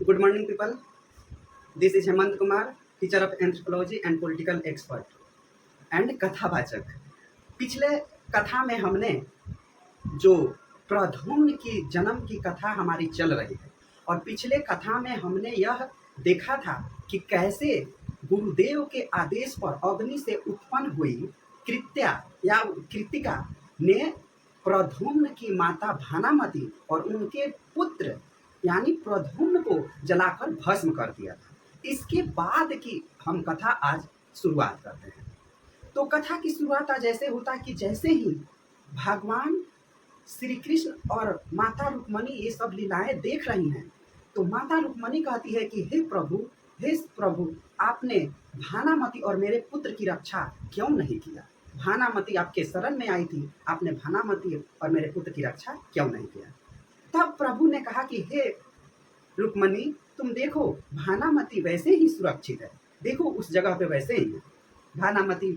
Good morning, people. This is Hemant Kumar, teacher of anthropology and political expert and कथावाचक। पिछले कथा में हमने जो प्रद्युम्न की जन्म की कथा हमारी चल रही है और पिछले कथा में हमने यह देखा था कि कैसे गुरुदेव के आदेश पर अग्नि से उत्पन्न हुई कृतिका ने प्रद्युम्न की माता भानामती और उनके पुत्र यानी प्रद्युम्न को जलाकर भस्म कर दिया था। इसके बाद की हम कथा आज शुरुआत करते हैं। तो कथा की शुरुआत आज ऐसे होता कि जैसे ही भगवान श्री कृष्ण और माता रुक्मणी ये सब लीलाएं देख रही हैं, तो माता रुक्मणी कहती है कि हे प्रभु, आपने भानामती और मेरे पुत्र की रक्षा क्यों नहीं किया? भानामती आपके शरण में आई थी, आपने भानामती और मेरे पुत्र की रक्षा क्यों नहीं किया? तब प्रभु ने कहा कि हे रुक्मणी, तुम देखो भानामती वैसे ही सुरक्षित है, देखो उस जगह पे वैसे ही है। भानामती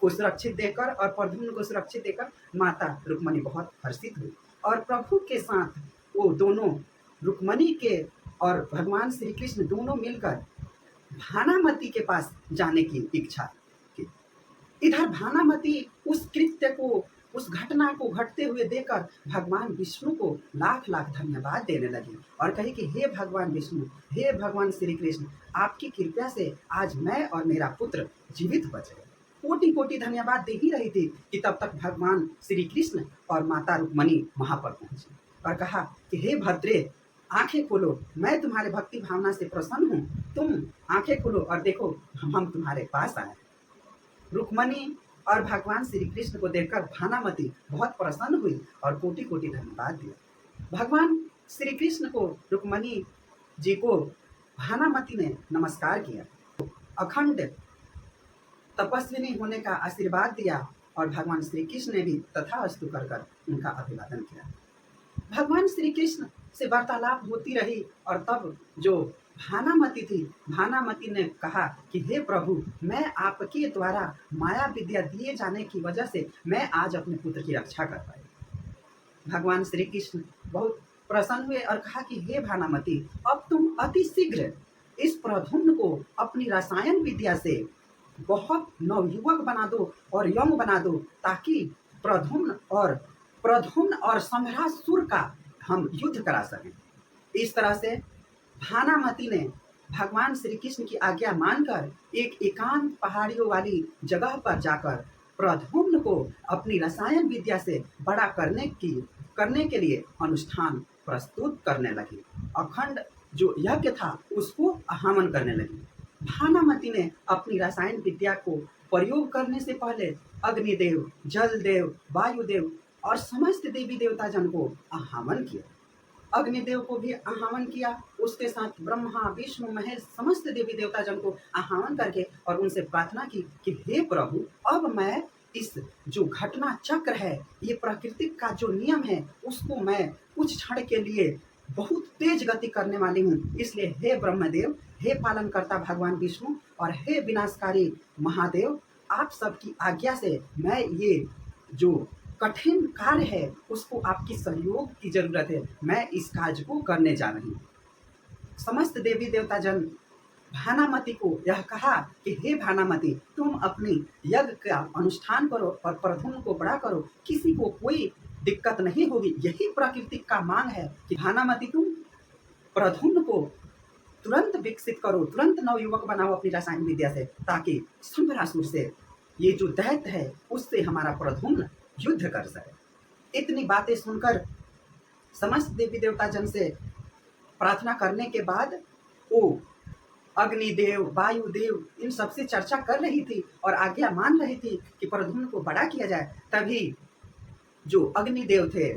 को सुरक्षित देखकर और प्रद्युम्न को सुरक्षित देखकर माता रुक्मणी बहुत हर्षित हुई और प्रभु के साथ वो दोनों रुक्मणी के और भगवान श्री कृष्ण दोनों मिलकर भानामती के पास जाने की इच्छा की। इधर भानामती उस कृत्य को, उस घटना को घटते हुए देखकर भगवान विष्णु को लाख लाख धन्यवाद देने लगी और कही कि हे भगवान विष्णु, हे भगवान श्री कृष्ण, आपकी कृपया से आज मैं और मेरा पुत्र जीवित बचे। कोटि कोटि धन्यवाद दे ही रही थी कि तब तक भगवान श्री कृष्ण और माता रुक्मणी वहां पर पहुंची और कहा कि हे भद्रे, आंखें खोलो, मैं तुम्हारे भक्ति भावना से प्रसन्न हूँ, तुम आंखें खोलो और देखो हम तुम्हारे पास आए। रुक्मणी और भगवान श्री कृष्ण को देखकर भानामती बहुत प्रसन्न हुई और कोटि कोटि धन्यवाद दिया। भगवान श्री कृष्ण को रुक्मणी जी को भानामती ने नमस्कार किया, अखंड तपस्विनी होने का आशीर्वाद दिया और भगवान श्री कृष्ण ने भी तथास्तु कर उनका अभिवादन किया। भगवान श्री कृष्ण से वार्तालाप होती रही और तब जो भानामती थी, भानामती ने कहा कि हे प्रभु, मैं आपके द्वारा माया विद्या दिए जाने की वजह से मैं आज अपने पुत्र की रक्षा कर पाई। भगवान श्री कृष्ण बहुत प्रसन्न हुए और कहा कि हे भानामती, अब तुम अति शीघ्र इस प्रद्युम्न को अपनी रसायन विद्या से बहुत नवयुवक बना दो और यंग बना दो, ताकि प्रद्युम्न और संभरासुर का हम युद्ध करा सकें। इस तरह से भानामती ने भगवान श्री कृष्ण की आज्ञा मानकर एक एकांत पहाड़ियों वाली जगह पर जाकर प्रद्युम्न को अपनी रसायन विद्या से बड़ा करने के लिए अनुष्ठान प्रस्तुत करने लगी। अखंड जो यज्ञ था उसको हवन करने लगी। भानामती ने अपनी रसायन विद्या को प्रयोग करने से पहले अग्निदेव, जलदेव, वायुदेव और समस्त देवी देवता जन को आह्वान किया। अग्निदेव को भी आह्वान किया, उसके साथ ब्रह्मा, विष्णु, महेश समस्त देवी देवता जन को आह्वान करके और उनसे प्रार्थना की कि हे प्रभु, अब मैं इस जो घटना चक्र है, ये प्रकृति का जो नियम है, उसको मैं कुछ क्षण के लिए बहुत तेज गति करने वाली हूँ। इसलिए हे ब्रह्मदेव, हे पालनकर्ता भगवान विष्णु और हे विनाशकारी महादेव, आप सबकी आज्ञा से मैं ये जो कठिन कार्य है उसको आपकी सहयोग की जरूरत है, मैं इस कार्य को करने जा रही हूँ। समस्त देवी देवता जन भानामती को यह कहा कि हे भानामती, तुम अपनी यज्ञ का अनुष्ठान करो और प्रद्युम्न को बड़ा करो, किसी को कोई दिक्कत नहीं होगी। यही प्रकृति का मांग है कि भानामती, तुम प्रद्युम्न को तुरंत विकसित करो, तुरंत नवयुवक बनाओ अपनी रसायन विद्या से, ताकि संभरासुर से ये जो दैत्य है उससे हमारा प्रद्युम्न युद्ध कर सके। इतनी बातें सुनकर समस्त देवी देवता जन से प्रार्थना करने के बाद वो अग्निदेव, वायुदेव इन सबसे चर्चा कर रही थी और आज्ञा मान रही थी कि प्रद्युम्न को बड़ा किया जाए। तभी जो अग्निदेव थे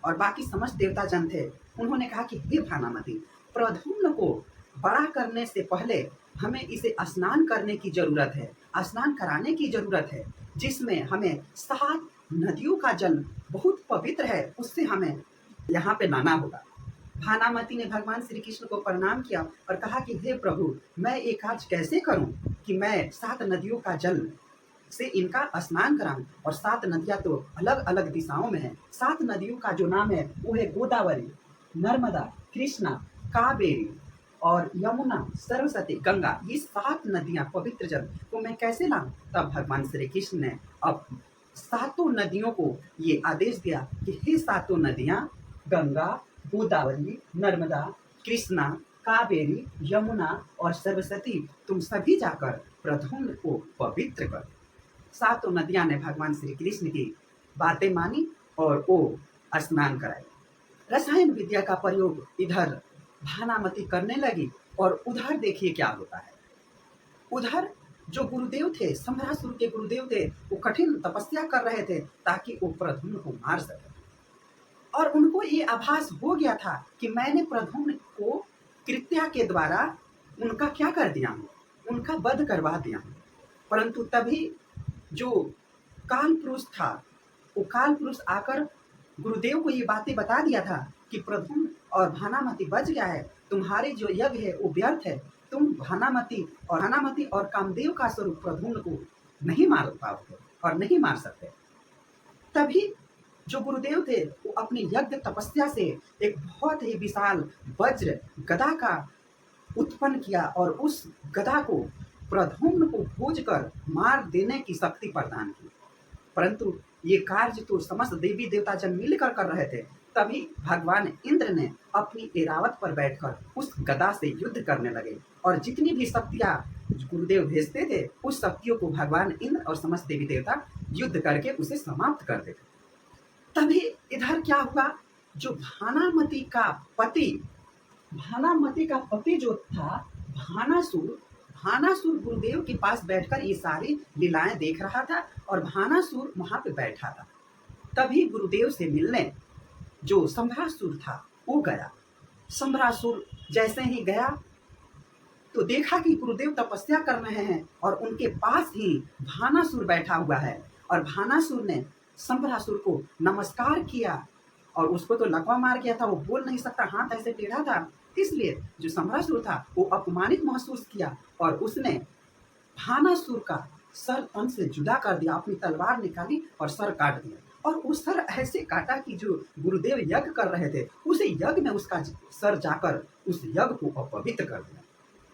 और बाकी समस्त देवता जन थे, उन्होंने कहा कि हे भानामती, प्रद्युम्न को बड़ा करने से पहले हमें इसे स्नान करने की जरूरत है, स्नान कराने की जरूरत है, जिसमें हमें 7 नदियों का जल बहुत पवित्र है, उससे हमें यहाँ पे नहाना होगा। भानामती ने भगवान श्री कृष्ण को प्रणाम किया और कहा कि हे प्रभु, मैं ये कार्य कैसे करूं कि मैं 7 नदियों का जल से इनका स्नान कराऊं। और 7 नदियां तो अलग अलग दिशाओं में है। 7 नदियों का जो नाम है वो है गोदावरी, नर्मदा, कृष्णा, कावेरी, और यमुना, सरस्वती, गंगा, ये 7 नदियाँ पवित्र जल को मैं कैसे लाऊँ? तब भगवान श्री कृष्ण ने अब सातों नदियों को ये आदेश दिया कि हे सातों नदियाँ, गंगा, गोदावरी, नर्मदा, कृष्णा, कावेरी, यमुना और सरस्वती, तुम सभी जाकर प्रद्युम्न को पवित्र करो। सातों नदियाँ ने भगवान श्री कृष्ण की बातें मानी और वो स्नान कराए। रसायन विद्या का प्रयोग इधर भानामती करने लगी और उधर देखिए क्या होता है। उधर जो गुरुदेव थे, संभरासुर के गुरुदेव थे, वो कठिन तपस्या कर रहे थे ताकि वो प्रद्युम्न को मार सके। और उनको ये आभास हो गया था कि मैंने प्रद्युम्न को कृत्या के द्वारा उनका क्या कर दिया हूँ, उनका वध करवा दिया हूँ। परंतु तभी जो काल पुरुष था, वो काल पुरुष आकर गुरुदेव को ये बातें बता दिया था कि प्रद्युम्न और भानामती बच गया है, तुम्हारे जो यज्ञ है वो व्यर्थ है, तुम भानामती और कामदेव का स्वरूप प्रद्युम्न को नहीं मार पाओगे और नहीं मार सकते। तभी जो गुरुदेव थे वो अपनी यज्ञ तपस्या से एक बहुत ही विशाल वज्र गदा का उत्पन्न किया और उस गदा को प्रद्युम्न को खोज कर मार देने की शक्ति प्रदान की। परंतु ये कार्य तो समस्त देवी देवता जन मिलकर कर रहे थे। तभी भगवान इंद्र ने अपनी ऐरावत पर बैठकर उस गदा से युद्ध करने लगे और जितनी भी शक्तियां गुरुदेव भेजते थे उस शक्तियों को भगवान इंद्र और समस्त देवी देवता युद्ध करके उसे समाप्त कर देते। तभी इधर क्या हुआ, जो भानामती का पति जो था भानासुर गुरुदेव के पास बैठकर ये सारी लीलाएं देख रहा था और भानासुर वहां पे बैठा था। तभी गुरुदेव से मिलने जो संभरासुर था वो गया। संभरासुर जैसे ही गया तो देखा कि गुरुदेव तपस्या कर रहे हैं और उनके पास ही भानासुर बैठा हुआ है और भानासुर ने संभरासुर को नमस्कार किया और उसको तो लकवा मार गया था, वो बोल नहीं सकता, हाथ ऐसे टेढ़ा था, इसलिए जो संभरासुर था वो अपमानित महसूस किया और उसने भानासुर का सर तन से जुदा कर दिया, अपनी तलवार निकाली और सर काट दिया। और उस सर ऐसे काटा कि जो गुरुदेव यज्ञ कर रहे थे उसे यज्ञ में उसका सर जाकर उस यज्ञ को अपवित्र कर दिया।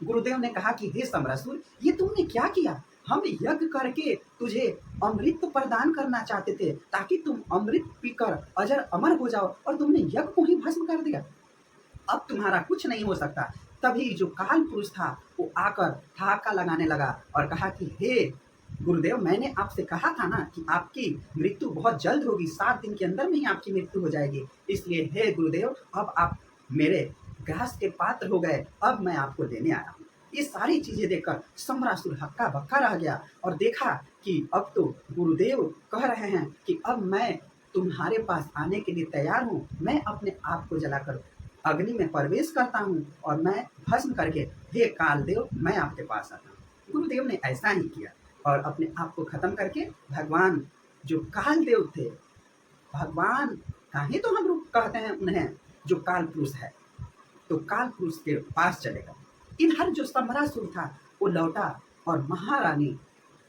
गुरुदेव ने कहा कि हे संभरासुर, ये तुमने क्या किया? हम यज्ञ करके तुझे अमृत प्रदान करना चाहते थे ताकि तुम अमृत पीकर अजर अमर हो जाओ और तुमने यज्ञ को ही भस्म कर दिया। अब तुम्हारा कुछ नहीं हो सकता। तभी जो काल पुरुष था वो आकर ठहाका लगाने लगा और कहा कि हे गुरुदेव, मैंने आपसे कहा था ना कि आपकी मृत्यु बहुत जल्द होगी, 7 दिन के अंदर में ही आपकी मृत्यु हो जाएगी। इसलिए हे गुरुदेव, अब आप मेरे ग्रास के पात्र हो गए, अब मैं आपको देने आया हूँ। ये सारी चीजें देखकर संभरासुर हक्का बक्का रह गया और देखा कि अब तो गुरुदेव कह रहे हैं कि अब मैं तुम्हारे पास आने के लिए तैयार हूँ, मैं अपने आप को जलाकर अग्नि में प्रवेश करता हूँ और मैं भस्म करके हे कालदेव मैं आपके पास आता हूँ। गुरुदेव ने ऐसा ही किया और अपने आप को खत्म करके भगवान जो कालदेव थे, भगवान काहे तो हम लोग कहते हैं उन्हें जो काल पुरुष है, तो काल पुरुष के पास चलेगा। इधर जो संभरासुर था वो लौटा और महारानी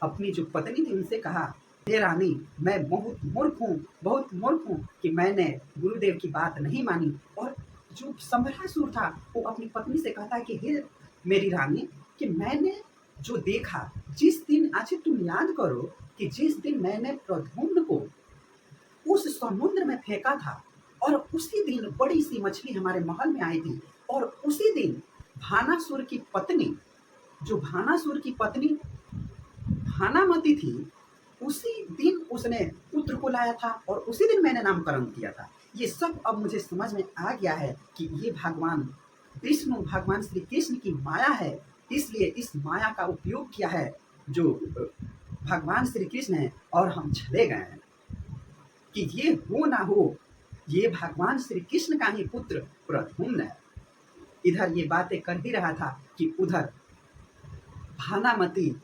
अपनी जो पत्नी थी उनसे कहा, हे रानी, मैं बहुत मूर्ख हूँ कि मैंने गुरुदेव की बात नहीं मानी। और जो संभरासुर था वो अपनी पत्नी से कहता है कि हे मेरी रानी, कि मैंने जो देखा जिस दिन, अच्छा तुम याद करो कि जिस दिन मैंने प्रद्युम्न को उस समुद्र में फेंका था और उसी दिन बड़ी सी मछली हमारे महल में आई थी और उसी दिन भानासुर की पत्नी, जो भानासुर की पत्नी भानामती थी, उसी दिन उसने पुत्र को लाया था और उसी दिन मैंने नामकरण किया था। ये सब अब मुझे समझ में आ गया है कि ये भगवान विष्णु, भगवान श्री कृष्ण की माया है, इसलिए इस माया का उपयोग किया है जो भगवान श्री कृष्ण है और हम चले गए हैं कि ये हो ना हो, ये भगवान श्री कृष्ण का ही पुत्र प्रद्युम्न है। इधर ये बातें कर ही रहा था कि उधर भानामती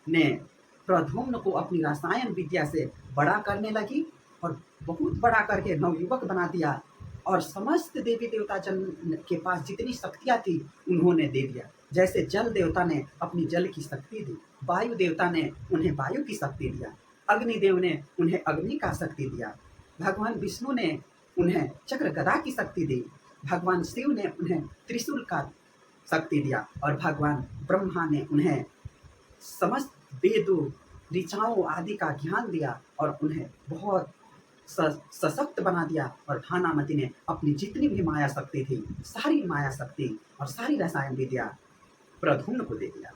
ने प्रद्युम्न को अपनी रसायन विद्या से बड़ा करने लगी और बहुत बड़ा करके नवयुवक बना दिया और समस्त देवी देवता जन के पास जितनी शक्तियाँ थी उन्होंने दे दिया। जैसे जल देवता ने अपनी जल की शक्ति दी, वायु देवता ने उन्हें वायु की शक्ति दिया, अग्निदेव ने उन्हें अग्नि का शक्ति दिया, भगवान विष्णु ने उन्हें चक्र गदा की शक्ति दी, भगवान शिव ने उन्हें त्रिशूल का शक्ति दिया और भगवान ब्रह्मा ने उन्हें समस्त वेदों ऋचाओं आदि का ज्ञान दिया और उन्हें बहुत सशक्त बना दिया। और भानामती ने अपनी जितनी भी माया शक्ति थी, सारी माया शक्ति और सारी रसायन विद्या प्रद्युम्न को दे दिया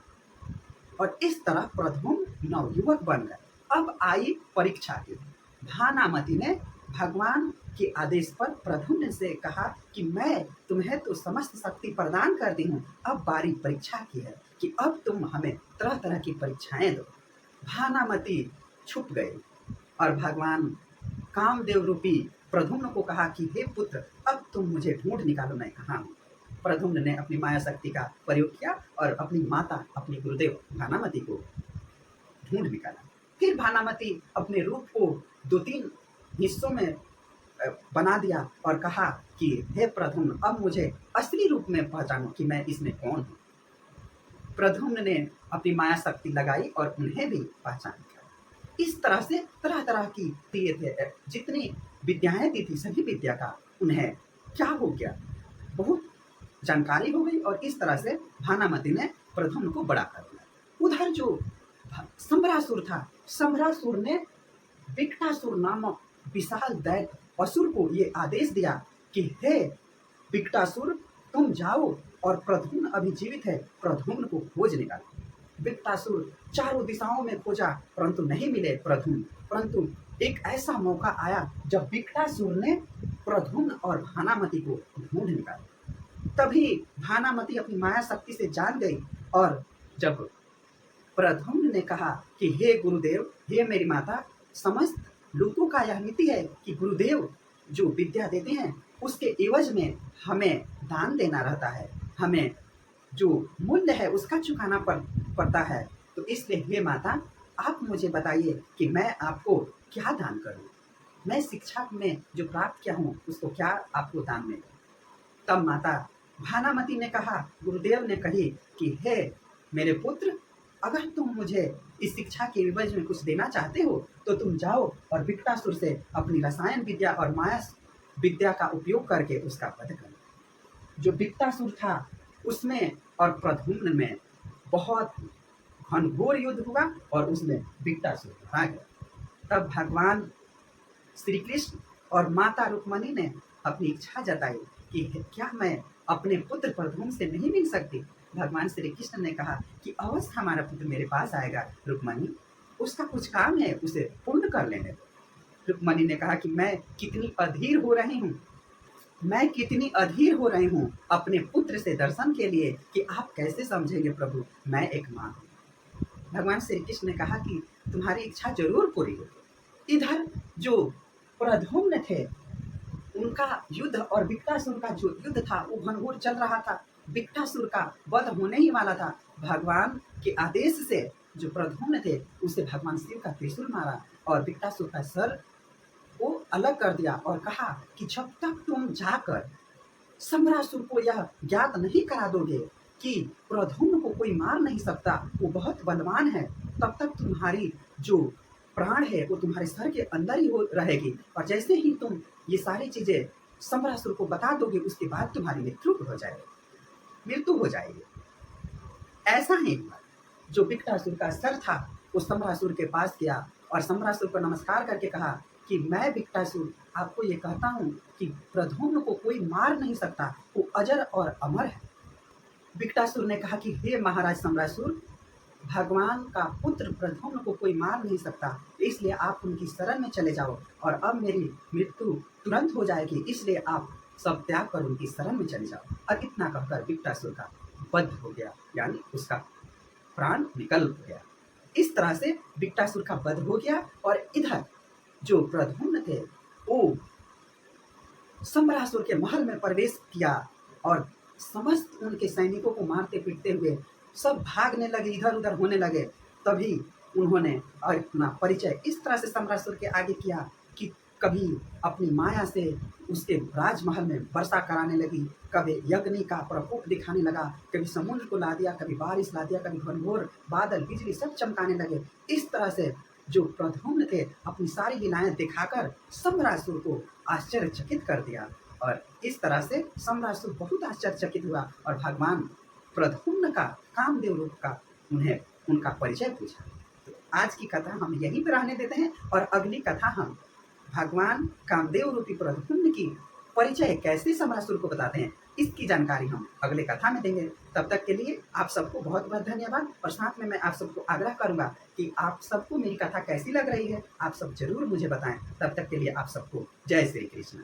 और इस तरह प्रद्युम्न नवयुवक बन गए। अब आई परीक्षा की। भानामती ने भगवान के आदेश पर प्रद्युम्न से कहा कि मैं तुम्हें तो समस्त शक्ति प्रदान कर दी हूँ, अब बारी परीक्षा की है कि अब तुम हमें तरह तरह की परीक्षाएं दो। भानामती छुप गई और भगवान कामदेव रूपी प्रद्युम्न को कहा कि हे पुत्र, अब तुम मुझे ढूंढ निकालो, मैं कहाँ हूँ। प्रद्युम्न ने अपनी माया शक्ति का प्रयोग किया और अपनी माता, अपनी गुरुदेव भानामती को ढूंढ निकाला। फिर भानामती अपने रूप को 2-3 हिस्सों में बना दिया और कहा कि हे प्रद्युम्न, अब मुझे असली रूप में पहचानो कि मैं इसमें कौन हूँ। प्रद्युम्न ने अपनी माया शक्ति लगाई और उन्हें भी पहचान किया। इस तरह से तरह तरह की दिए थे, जितनी विद्याएं दी थी सभी विद्या का उन्हें क्या हो गया, बहुत जानकारी हो गई और इस तरह से भानामती ने प्रद्युम्न को बड़ा कर दिया। उधर जो सम्भरासुर था, सम्भरासुर ने विकटासुर नामक विशाल दैत्य असुर को ये आदेश दिया कि हे विकटासुर, तुम जाओ और प्रद्युम्न अभी जीवित है, प्रद्युम्न को खोज निकालो। विकटासुर चारों दिशाओं में खोजा परंतु नहीं मिले प्रद्युम्न। परंतु एक ऐसा मौका आया जब विकटासुर ने प्रद्युम्न और भानामती को ढूंढ निकाला। तभी भानामती अपनी माया शक्ति से जान गई और जब प्रद्युम्न ने कहा कि हे गुरुदेव, हे मेरी माता, समस्त लोगों का यह नीति है कि गुरुदेव जो विद्या देते हैं उसके एवज में हमें दान देना रहता है, हमें जो मूल्य है उसका चुकाना पड़ता है। तो इसलिए हे माता, आप मुझे बताइए कि मैं आपको क्या दान करूं, मैं शिक्षा में जो प्राप्त किया हूं उसको क्या आपको दान में दूं। तब माता भानामती ने कहा, गुरुदेव ने कही कि हे मेरे पुत्र, अगर तुम मुझे इस शिक्षा के एवज में कुछ देना चाहते हो तो तुम जाओ और विकटासुर से अपनी रसायन विद्या और माया विद्या का उपयोग करके उसका वध करो। जो विकटासुर था उसमें और प्रद्युम्न में बहुत घनघोर युद्ध हुआ और उसमें विकटासुर मारा गया। तब भगवान श्री कृष्ण और माता रुक्मणी ने अपनी इच्छा जताई कि क्या मैं अपने पुत्र प्रद्युम्न से नहीं मिल सकती। भगवान श्री कृष्ण ने कहा कि अवश्य हमारा पुत्र मेरे पास आएगा रुक्मणी, उसका कुछ काम है, उसे पूर्ण कर लेने दो। रुक्मणी ने कहा कि मैं कितनी अधीर हो रही हूँ, मैं कितनी अधीर हो रही हूँ अपने पुत्र से दर्शन के लिए कि आप कैसे समझेंगे प्रभु, मैं एक माँ हूँ। भगवान श्री कृष्ण ने कहा कि तुम्हारी इच्छा जरूर पूरी होगी। इधर जो प्रद्युम्न थे उनका युद्ध और विकटासुर का जो युद्ध था वो घनघोर चल रहा था। विकटासुर का वध होने ही वाला था। भगवान के आदेश से जो प्रद्युम्न थे उसे भगवान शिव का त्रिशूल मारा और विकटासुर का सर को अलग कर दिया और कहा कि जब तक तुम जाकर सम्भरासुर को यह ज्ञात नहीं करा दोगे कि प्रद्युम्न को कोई मार नहीं सकता, वो बहुत बलवान है, तब तक तुम्हारी जो प्राण है वो तुम्हारे सर के अंदर ही रहेगी। और जैसे ही तुम ये सारी चीजें सम्भरासुर को बता दोगे उसके बाद तुम्हारी मृत्यु हो जाएगी। ऐसा ही हुआ। जो विकटासुर का सर था वो सम्भरासुर के पास गया और सम्भरासुर को नमस्कार करके कहा कि मैं विकटासुर आपको ये कहता हूँ कि प्रद्युम्न को कोई मार नहीं सकता, वो अजर और अमर है। विकटासुर ने कहा कि हे महाराज सम्भरासुर, भगवान का पुत्र प्रद्युम्न को कोई मार नहीं सकता, इसलिए आप उनकी शरण में चले जाओ और अब मेरी मृत्यु तुरंत हो जाएगी, इसलिए आप सब त्याग कर उनकी शरण में चले जाओ। और इतना कहकर विकटासुर का वध हो गया, यानी उसका प्राण निकल गया। इस तरह से विकटासुर का वध हो गया और इधर जो प्रद्युम्न थे वो सम्भरासुर के महल में प्रवेश किया और समस्त उनके सैनिकों को मारते पीटते हुए सब भागने लगे, इधर उधर होने लगे। तभी उन्होंने अपना परिचय इस तरह से सम्भरासुर के आगे किया कि कभी अपनी माया से उसके राजमहल में वर्षा कराने लगी, कभी यज्ञ का प्रकोप दिखाने लगा, कभी समुद्र को ला दिया, कभी बारिश ला दिया, कभी घनघोर बादल बिजली सब चमकाने लगे। इस तरह से जो प्रद्युम्न थे अपनी सारी लीलाएं दिखाकर सम्भरासुर को आश्चर्यचकित कर दिया और इस तरह से सम्भरासुर बहुत आश्चर्यचकित हुआ और भगवान प्रद्युम्न का कामदेव रूप का उन्हें उनका परिचय पूछा। तो आज की कथा हम यहीं पर रहने देते हैं और अगली कथा हम भगवान कामदेव रूपी प्रद्युम्न की परिचय कैसे समरासुर को बताते हैं, इसकी जानकारी हम अगले कथा में देंगे। तब तक के लिए आप सबको बहुत बहुत धन्यवाद। और साथ में मैं आप सबको आग्रह करूंगा कि आप सबको मेरी कथा कैसी लग रही है, आप सब जरूर मुझे बताएं। तब तक के लिए आप सबको जय श्री कृष्ण।